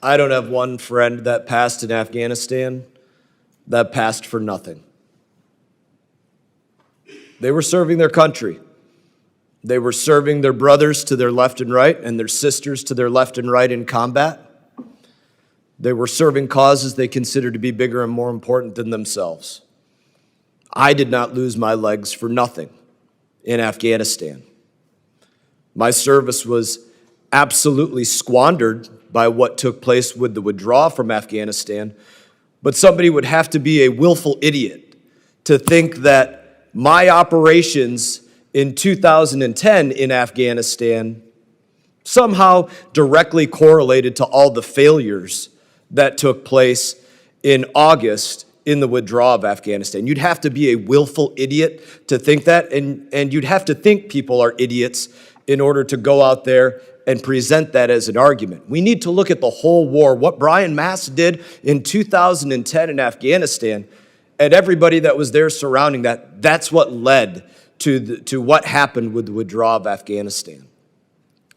I don't have one friend that passed in Afghanistan that passed for nothing. They were serving their country. They were serving their brothers to their left and right and their sisters to their left and right in combat. They were serving causes they considered to be bigger and more important than themselves. I did not lose my legs for nothing in Afghanistan. My service was absolutely squandered by what took place with the withdrawal from Afghanistan, but somebody would have to be a willful idiot to think that my operations in 2010 in Afghanistan somehow directly correlated to all the failures that took place in August in the withdrawal of Afghanistan. You'd have to be a willful idiot to think that, and you'd have to think people are idiots in order to go out there and present that as an argument. We need to look at the whole war, what Brian Mast did in 2010 in Afghanistan, and everybody that was there surrounding that. That's what led to what happened with the withdrawal of Afghanistan.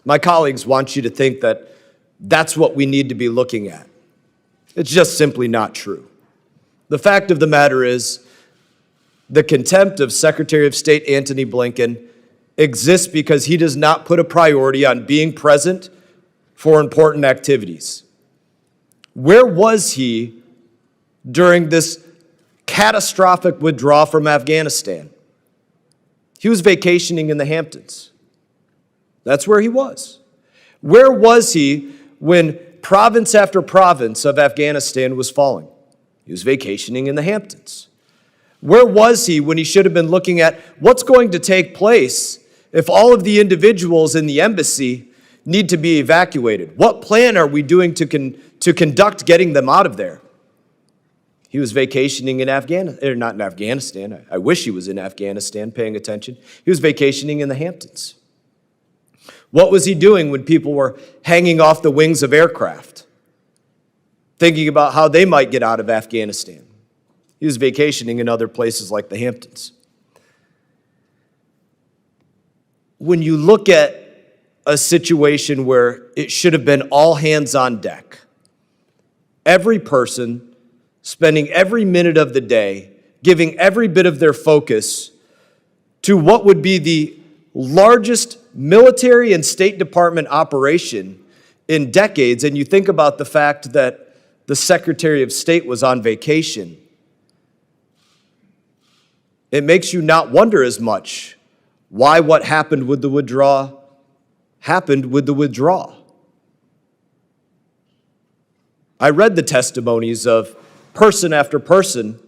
My colleagues want you to think that that's what we need to be looking at. It's just simply not true. The fact of the matter is, the contempt of Secretary of State Antony Blinken exists because he does not put a priority on being present for important activities. Where was he during this catastrophic withdrawal from Afghanistan? He was vacationing in the Hamptons. That's where he was. Where was he when province after province of Afghanistan was falling? He was vacationing in the Hamptons. Where was he when he should have been looking at what's going to take place if all of the individuals in the embassy need to be evacuated? What plan are we doing to conduct getting them out of there? He was vacationing in Afghanistan, or not in Afghanistan. I wish he was in Afghanistan paying attention. He was vacationing in the Hamptons. What was he doing when people were hanging off the wings of aircraft, thinking about how they might get out of Afghanistan? He was vacationing in other places like the Hamptons. When you look at a situation where it should have been all hands on deck, every person spending every minute of the day, giving every bit of their focus to what would be the largest military and State Department operation in decades, and you think about the fact that the Secretary of State was on vacation, it makes you not wonder as much why what happened with the withdrawal happened with the withdrawal. I read the testimonies of person after person,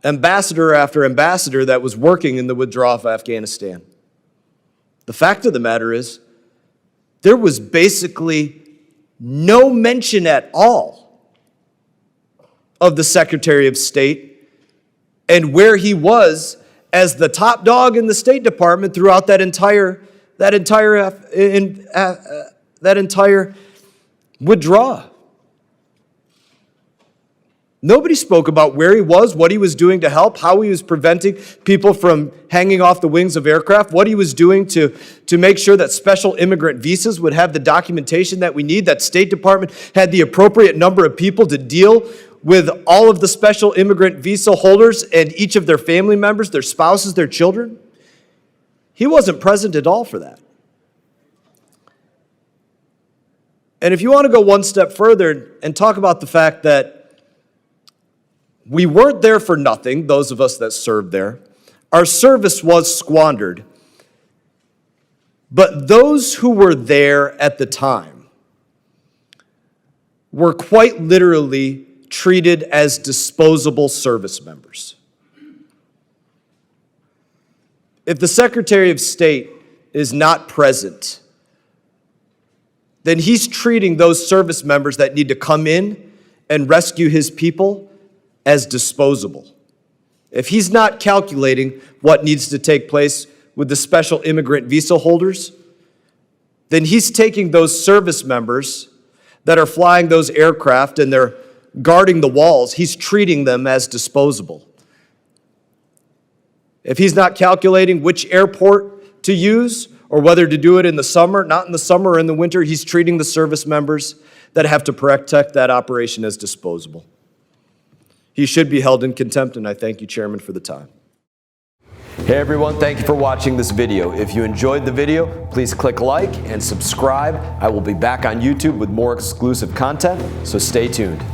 ambassador after ambassador that was working in the withdrawal of Afghanistan. The fact of the matter is, there was basically no mention at all of the Secretary of State and where he was as the top dog in the State Department throughout that entire withdrawal. Nobody spoke about where he was, what he was doing to help, how he was preventing people from hanging off the wings of aircraft, what he was doing to make sure that special immigrant visas would have the documentation that we need, that State Department had the appropriate number of people to deal with all of the special immigrant visa holders and each of their family members, their spouses, their children. He wasn't present at all for that. And if you want to go one step further and talk about the fact that we weren't there for nothing, those of us that served there. Our service was squandered. But those who were there at the time were quite literally treated as disposable service members. If the Secretary of State is not present, then he's treating those service members that need to come in and rescue his people as disposable. If he's not calculating what needs to take place with the special immigrant visa holders, then he's taking those service members that are flying those aircraft and they're guarding the walls, he's treating them as disposable. If he's not calculating which airport to use or whether to do it in the summer, not in the summer or in the winter, he's treating the service members that have to protect that operation as disposable. He should be held in contempt, and I thank you, Chairman, for the time. Hey everyone, thank you for watching this video. If you enjoyed the video, please click like and subscribe. I will be back on YouTube with more exclusive content, so stay tuned.